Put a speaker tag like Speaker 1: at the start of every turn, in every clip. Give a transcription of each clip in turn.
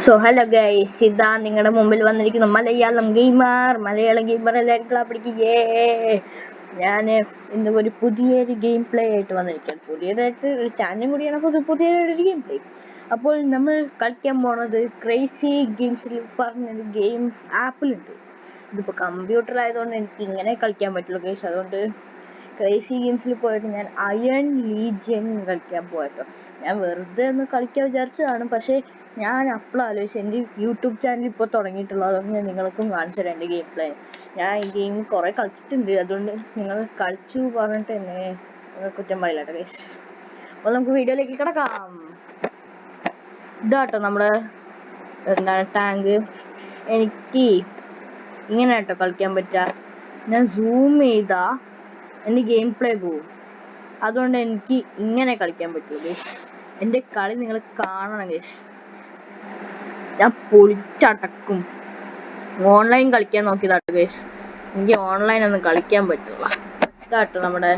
Speaker 1: So hello guys, ഇതാ നിങ്ങളുടെ മുമ്പിൽ വന്നിരിക്കുന്ന മലയാളം ഗെയിമർ എല്ലാവർക്കും പിടിക്കുകയേ. ഞാൻ ഇന്ന് ഒരു പുതിയൊരു ഗെയിം പ്ലേ ആയിട്ട് വന്നിരിക്കുകയാണ്. പുതിയതായിട്ട് ഒരു ചാനലും കൂടിയാണ്, അപ്പോൾ പുതിയൊരു ഗെയിം പ്ലേ. അപ്പോൾ നമ്മൾ കളിക്കാൻ പോണത് ക്രേസി ഗെയിംസിൽ പറഞ്ഞൊരു ഗെയിം ആപ്പിലുണ്ട്. ഇതിപ്പോൾ കമ്പ്യൂട്ടർ ആയതുകൊണ്ട് എനിക്ക് ഇങ്ങനെ കളിക്കാൻ പറ്റുള്ളൂ ഗൈസ്. അതുകൊണ്ട് ക്രേസി ഗെയിംസിൽ പോയിട്ട് ഞാൻ അയൺ ലീജിയൻ കളിക്കാൻ പോയപ്പോൾ ഞാൻ വെറുതെ ഒന്ന് കളിക്കാൻ വിചാരിച്ചതാണ്. പക്ഷേ ഞാൻ അപ്പോൾ ആലോചിച്ചു, എൻ്റെ യൂട്യൂബ് ചാനൽ ഇപ്പോൾ തുടങ്ങിയിട്ടുള്ളൂ, അതുകൊണ്ട് ഞാൻ നിങ്ങൾക്കും കാണിച്ചു തരാം എൻ്റെ ഗെയിം പ്ലേ. ഞാൻ ഈ ഗെയിം കുറേ കളിച്ചിട്ടുണ്ട്, അതുകൊണ്ട് നിങ്ങൾ കളിച്ചു പറഞ്ഞിട്ട് എന്നെ കുറ്റം പറയില്ല കേട്ടോ ഗൈസ്. അപ്പോൾ നമുക്ക് വീഡിയോയിലേക്ക് കിടക്കാം. ഇതാട്ടോ നമ്മുടെ ടാങ്ക്. എനിക്ക് ഇങ്ങനെ കേട്ടോ കളിക്കാൻ പറ്റുക. ഞാൻ സൂം ചെയ്താ എൻ്റെ ഗെയിം പ്ലേ പോവും, അതുകൊണ്ട് എനിക്ക് ഇങ്ങനെ കളിക്കാൻ പറ്റുള്ളൂ ഗൈസ്. എൻ്റെ കളി നിങ്ങൾ കാണണം ഗൈസ്. ഞാൻ പൊളിച്ചടക്കും. ഓൺലൈൻ കളിക്കാൻ നോക്കിയതാട്ടോ ഗൈസ്, എനിക്ക് ഓൺലൈൻ ഒന്നും കളിക്കാൻ പറ്റില്ല. ഇതാട്ടോ നമ്മുടെ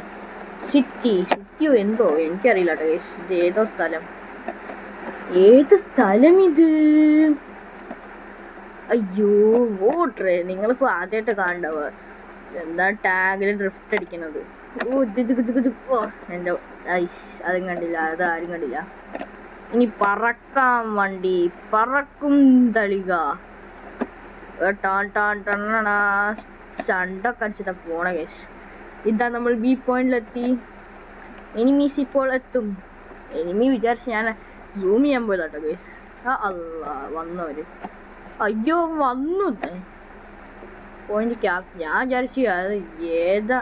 Speaker 1: സിറ്റിയോ എന്തോ എനിക്കറിയില്ല കേട്ടോ ഗൈസ്. ഇത് ഏത് സ്ഥലം ഇത്? അയ്യോ ഓട്രേ, നിങ്ങളിപ്പോ ആദ്യമായിട്ട് കാണണ്ടാവുക എന്താ ടാഗിൽ ഡ്രിഫ്റ്റ് അടിക്കുന്നത്. എൻ്റെ അതും കണ്ടില്ല, അതാരും കണ്ടില്ല. ഇനി പറക്കാം വണ്ടി, പറക്കും തളിക. സ്റ്റണ്ടൊക്കെ അടിച്ചിട്ടാ പോണ ഗൈസ്. ഇതാ നമ്മൾ ബി പോയിന്റിലെത്തി. എനിമീസ് ഇപ്പോൾ എത്തും. എനിമി വിചാരിച്ച് ഞാൻ സൂം ചെയ്യാൻ പോയതാട്ടോ ഗൈസ്. വന്നവര്, അയ്യോ വന്നു പോയിന്റ് ക്യാപ്. ഞാൻ വിചാരിച്ചു അത് ഏതാ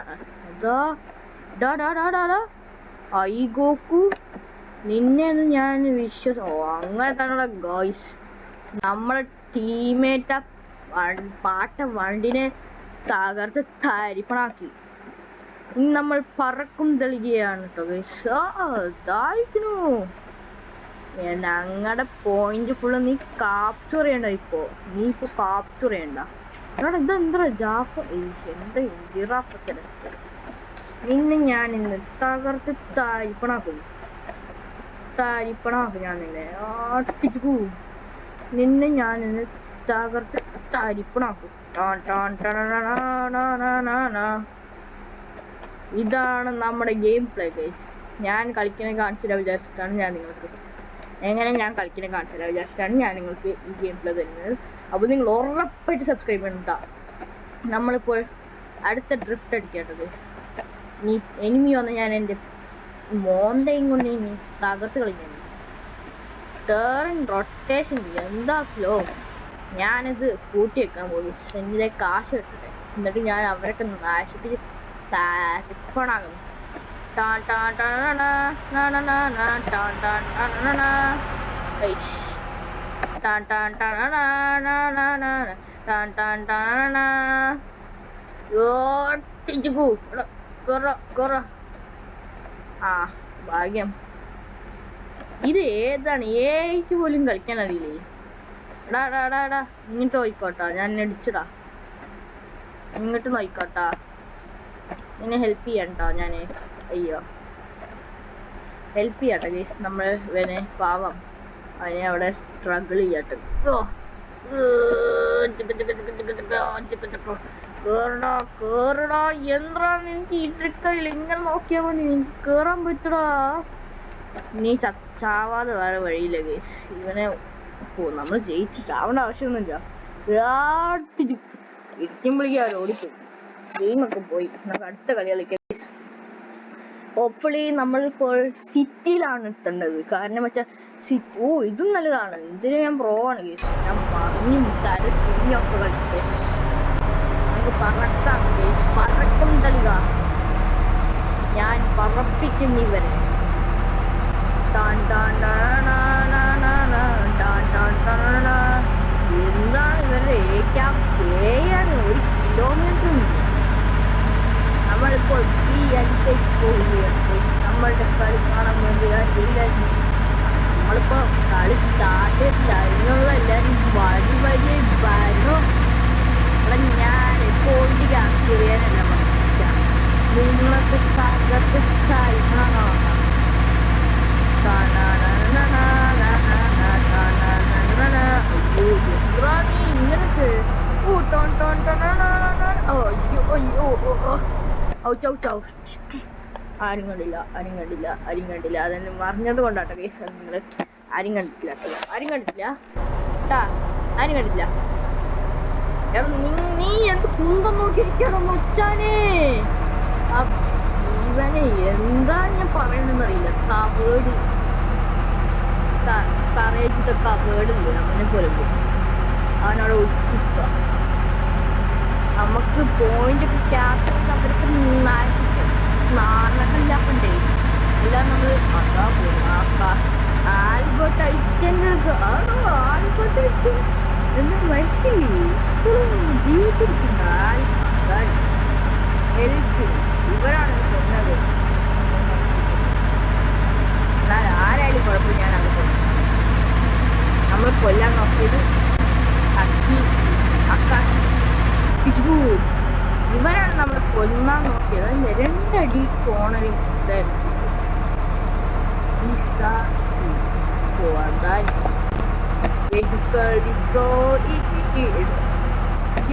Speaker 1: ഐ ഗോക്കു, നിന്നെ ഞാൻ അങ്ങനെ തന്നെ ഗൈസ്. നമ്മളെ ടീമേറ്റ പാട്ട വണ്ടിനെ തകർത്ത് തരിപ്പണാക്കി. ഇനി നമ്മൾ പറക്കും തെളിയുകയാണ് കേട്ടോ ഗൈസ്. ഇതായിരിക്കണു ഞങ്ങളുടെ പോയിന്റ് ഫുള്ള് നീ കാപ്ചർ ചെയ്യണ്ട. നീ ഇപ്പൊ കാപ്ചർ ചെയ്യണ്ട. ഇതെന്താ നിന്നെ ഞാൻ ഇന്ന് തകർത്ത് തരിപ്പണാക്കും. ഞാൻ നിന്നെ ആട്ടിച്ചു. നിന്നെ ഞാൻ ഇന്ന് തകർത്ത് തരിപ്പണാക്കും. ഇതാണ് നമ്മുടെ ഗെയിം പ്ലേ ഗൈസ്. ഞാൻ കളിക്കണ കാണിച്ചില്ല വിചാരിച്ചിട്ടാണ് ഞാൻ നിങ്ങൾക്ക് ഈ ഗെയിം പ്ലേ തരുന്നത്. അപ്പോൾ നിങ്ങൾ ഉറപ്പായിട്ട് സബ്സ്ക്രൈബ് ചെയ്യണം കേട്ടോ. നമ്മളിപ്പോൾ അടുത്ത ഡ്രിഫ്റ്റ് അടിക്കേണ്ടത്. നീ എനിമി വന്ന് ഞാൻ എൻ്റെ മോന്തയും കൊണ്ട് ഇനി തകർത്ത് കളിക്കാൻ. ടേൺ റൊട്ടേഷൻ എന്താ സ്ലോ. ഞാനിത് കൂട്ടി വെക്കാൻ പോകും. എന്നിലെ കാശ് ഇട്ടിട്ടെ, എന്നിട്ട് ഞാൻ അവരൊക്കെ നാശിപ്പിച്ച് തരിപ്പണാകും. ഭാഗ്യം. ഇത് ഏതാണ്? ഏക്ക് പോലും കളിക്കാൻ അറിയില്ലേ. എടാ ഇങ്ങോട്ട് നോയിക്കോട്ടാ, ഞാൻ അടിച്ചടാ. ഇങ്ങോട്ട് നോയിക്കോട്ടാ, എന്നെ ഹെൽപ്പ് ചെയ്യണ്ടോ ഞാന്? അയ്യോ ഹെൽപ്പ് ചെയ്യാട്ടെ ഗൈസ്. നമ്മൾ ഇവനെ പാവം അവനെ അവിടെ സ്ട്രഗിൾ ചെയ്യട്ടെ. കേറടാ എന്താ നിനക്ക് ഈ ട്രിക്കറിയില്ല. ഇങ്ങനെ നോക്കിയാ മതി, എനിക്ക് കേറാൻ പറ്റടാ. നീ ചാവാതെ വേറെ വഴിയില്ല ഗൈസ്. ഇവനെ നമ്മൾ ജയിച്ചു, ചാവേണ്ട ആവശ്യമൊന്നുമില്ല. ഇരിക്കുമ്പോഴേക്കും ഓടിപ്പോയി. ഗെയിമൊക്കെ പോയി. നമുക്ക് അടുത്ത കളി കളിക്കാം. ഹോപ്പ്ഫുള്ളി നമ്മളിപ്പോൾ സിറ്റിയിലാണ് എത്തേണ്ടത്. കാരണം വെച്ചാൽ ഇതും നല്ലതാണ്. ഇതിന് ഞാൻ പ്രോ ആണ് ഗൈസ്. ഞാൻ മറിഞ്ഞും കുഞ്ഞൊക്കെ കളിക്കും ഗൈസ്. നമുക്ക് പറക്കാം ഗൈസ്. പറക്കും തളിക. ഞാൻ പറപ്പിക്കും ഇവരെ. എന്താണ് ഇവരുടെ ഒരു കിലോമീറ്റർ. നമ്മളിപ്പോൾ ഈ അടുത്തേക്ക് പോവുകയാണ്. നമ്മളുടെ കളി കാണാൻ വേണ്ടി എല്ലാവരും നമ്മളിപ്പോ കളി സ്റ്റാർട്ട് ചെയ്തില്ല. അതിനുള്ള എല്ലാവരും വരി വരണം. ഞാൻ പോയിന്റ് ക്യാപ്ചർ ചെയ്യാനല്ല പഠിച്ച നിങ്ങൾക്ക് തകർത്ത് തരിപ്പണാണോ? ആരും കണ്ടില്ല. അതെന്നെ പറഞ്ഞത് കൊണ്ടാട്ടോ കേസ്. നിങ്ങള് ആരും കണ്ടിട്ടില്ല കേട്ടാ. ആരും കണ്ടിട്ടില്ല. നീ എന്ത് കുന്തം നോക്കിയിരിക്കണം മച്ചാനെ. ഇവനെ എന്താ ഞാൻ പറയണെന്നറിയില്ല. കറേജിന്റെ കവേടില്ലേ അവനെ പോലെ അവനവിടെ ഒഴിച്ചിട്ട. നമുക്ക് പോയിന്റ് ഒക്കെ ക്യാപ്ചർ അവർക്ക് നാശിച്ചു നാണമില്ലാണ്ടേ എല്ലാം നമ്മള് അതാ ആൽബർട്ട് ഐൻസ്റ്റൈൻ്റെ ആൽബർട്ട് ഐൻസ്റ്റൈൻ എന്ന് മരിച്ചില്ലേ, ഇപ്പോഴും ജീവിച്ചിരിക്കുന്ന ഇവരാണ് കൊന്നത്. എന്നാൽ ആരായാലും കുഴപ്പമില്ല, ഞാൻ അത് കൊന്നു. നമ്മൾ കൊല്ലാൻ നോക്കിയത് ഇവരാണ് നമ്മളെ കൊല്ലാൻ നോക്കിയത്. 2 അടി കോണറി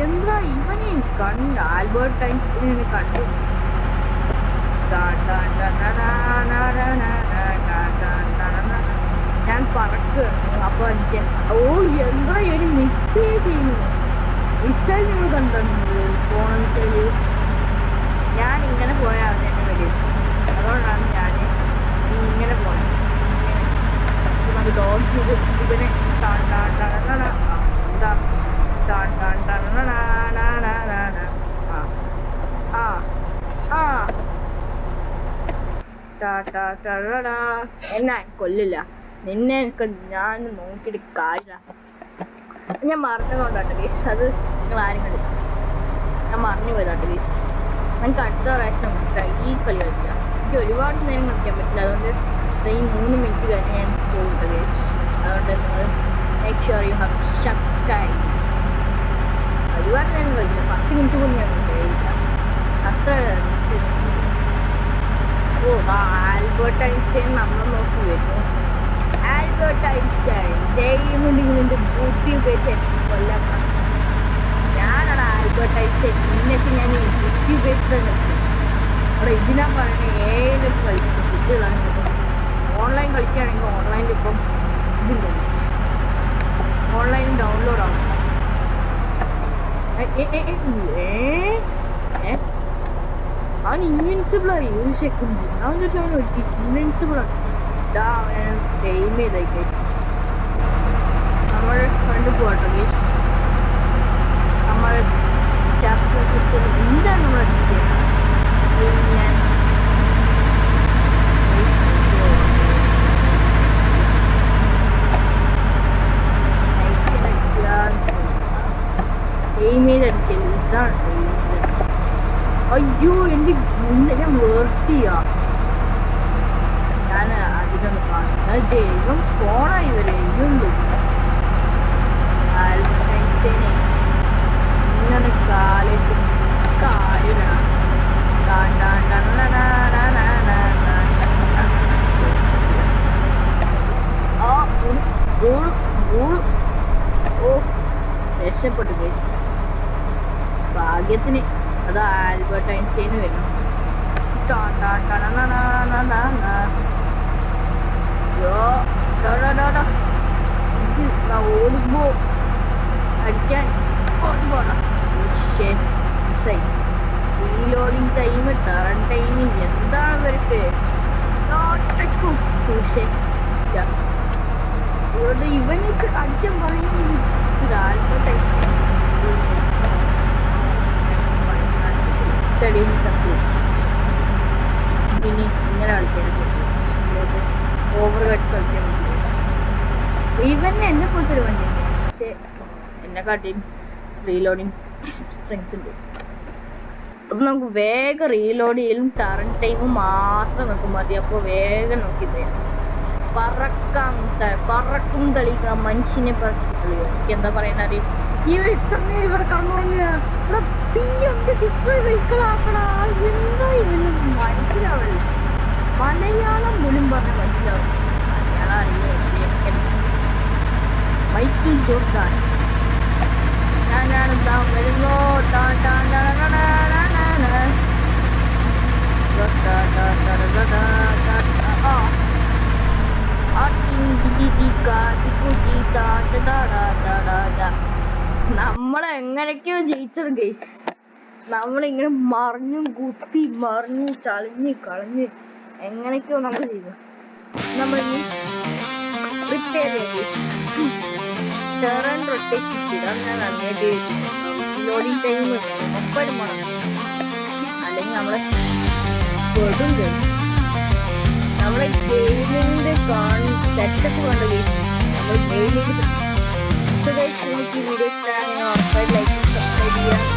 Speaker 1: എന്താ ഇവനെ കണ്ട് ആൽബർട്ട് ഐൻസ്റ്റൈനെ കണ്ടു. ഞാൻ പറക്കുകയാണ്. അപ്പൊ എനിക്ക് എന്താ ഒരു മിസ്സൈൽ ചെയ്യുന്നു. മിസൈൽ നിങ്ങൾ കണ്ടത് പോണ മിസൈല്. ഞാൻ ഇങ്ങനെ പോയാൽ അതിനെ വരും. അതുകൊണ്ടാണ് ഞാൻ ഇങ്ങനെ പോയത്. നമുക്ക് ഡോഡ് ചെയ്ത് ഇവനെ എന്നാ കൊല്ലില്ല നിന്നെ. ഞാൻ നോക്കിയിട്ട് കാര്യമില്ല. ഞാൻ മറന്നതുകൊണ്ടാട്ടോ ഗീസ്. അത് നിങ്ങൾ ആരും കണ്ടില്ല. ഞാൻ മറന്നു പോയതാട്ടോ ഗീസ്. എനിക്ക് അടുത്ത പ്രാവശ്യം ഈ കളി കളിക്കാം. എനിക്ക് ഒരുപാട് നേരം കളിക്കാൻ പറ്റില്ല. അതുകൊണ്ട് ഈ 3 മിനിറ്റ് കഴിഞ്ഞ് ഞാൻ പോകുന്നുണ്ട് ഗീസ്. അതുകൊണ്ട് നിങ്ങൾ make sure you have subscribe. ഒരുപാട് നേരം കളിക്കില്ല, 10 മിനിറ്റ് പോലും ഞാൻ കഴിയില്ല. അത്ര ആൽബർട്ട് ഐൻസ്റ്റൈൻ നമ്മളെ നോക്കി വരുന്നു. ആൽബർട്ട് ഐൻസ്റ്റൈൻ ദൈവന്റെ ബുദ്ധി ഉപയോഗിച്ച് എനിക്ക് കൊല്ലാൻ പറഞ്ഞു. ഞാനാണ് ആൽബർട്ട് ഐൻസ്റ്റൈൻ. നിന്നൊക്കെ ഞാൻ ബുദ്ധി ഉപയോഗിച്ചിട്ട് നിർത്തി. അവിടെ ഇതിനാ പറയണേ ഏതൊക്കെ കളിക്കും ബുദ്ധികളാണ്. ഓൺലൈൻ കളിക്കുകയാണെങ്കിൽ ഓൺലൈനിൽ ഇപ്പം ഇതില്ല, ഓൺലൈനിൽ ഡൗൺലോഡ് ആവും. അവൻ ഇൻവിൻസിബിൾ ആയി. ഒരു സെക്കൻഡ് അവൻ ഇൻവിൻസിബിൾ ആണ്. എയിം ചെയ്തായി ഗൈസ്. നമ്മൾ കണ്ടു പോകട്ടോ ഗൈസ്. നമ്മൾ ക്യാപ്സിനെ കുറിച്ച് എന്താണ് നമ്മൾ ഞാൻ എയിം ചെയ്തടിക്കല് ഇതാണ്. അയ്യോ എന്റെ മുന്നേ ഞാൻ വേസ്റ്റ് ചെയ്യാ. ഞാൻ അതിനൊന്ന് കാണുന്നത് ദൈവം സ്പോണായി വരെ ഇതുണ്ട്. ആൽബർട്ട് ഐൻസ്റ്റൈനെ ഇങ്ങനെ കാലേശം കാര്യമാണ്. ഓ രക്ഷപ്പെട്ടു ഗൈസ്. ഭാഗ്യത്തിന് അത് ആൽബർട്ട് ഐൻസ്റ്റൈന് വരുന്നു. ഓടുമ്പോ അടിക്കാൻ റീലോഡിങ് ടൈം ടേൺ ടൈമിൽ എന്താണ് ഇവർക്ക്. ഇവനക്ക് അടിച്ചാൻ പറയുന്നത് ആൽബർട്ട് ഐൻസ്റ്റൈൻ ഇനി ഇങ്ങനെ കളിക്കാൻ ഓവർ കട്ട് കളിക്കാൻ പറ്റില്ല. ഇവന് എന്നെ പോലത്തെ ഒരു വണ്ടി ഉണ്ട്, പക്ഷെ എന്നെ കാട്ടിയും റീലോഡിങ് സ്ട്രെങ്ത് ഉണ്ട്. അപ്പൊ നമുക്ക് വേഗം റീലോഡ് ചെയ്യലും ടേൺ ടൈമും മാത്രം നമുക്ക് മതി. അപ്പൊ വേഗം നോക്കി പറക്കും കളിക്കുക, മനുഷ്യനെ പറക്കി കളിക്കുക. എനിക്ക് എന്താ പറയാൻ അറിയാം. ഇവിടെ കടന്നുറങ്ങുക ഡിസ്പ്ലേ വെഹിക്കിളാക്കണ എന്താ ഇവന് മനസ്സിലാവില്ല. മലയാളം പോലും പറഞ്ഞ മനസ്സിലാവും. മലയാളം അറിയില്ല. മൈക്കിൾ ജോർഡാൻ ഞാനാണ് വരുന്നോ. നമ്മളെങ്ങനെയൊക്കെയോ ജയിച്ചത് ഗൈസ്. നമ്മളിങ്ങനെ മറിഞ്ഞും കുത്തി മറിഞ്ഞ് ചളിഞ്ഞ് കളഞ്ഞ് എങ്ങനെയൊക്കെയോ നമ്മൾ ചെയ്തു. നമ്മളിനി പ്രിപ്പയർ ചെയ്യാം ഗൈസ്. ടേൺ റൊട്ടേഷൻ സ്പീഡ് അത് ഞാൻ നന്നായിട്ട് ലോഡിങ് ടൈം 30 മടങ്ങ്, അല്ലെങ്കിൽ നമ്മളെ പെടും ഗൈസ്. നമ്മളെ ഗെയിമിന്റെ സെറ്റപ്പ് കണ്ട ഗൈസ്. നമ്മൾ ഗെയിമിങ് സോ ഗൈസ്, നിങ്ങൾക്ക് ഈ വീഡിയോ ഇഷ്ടമാണെങ്കിൽ ഉറപ്പായിട്ട് ലൈക്ക് സബ്സ്ക്രൈബ് ചെയ്യുക.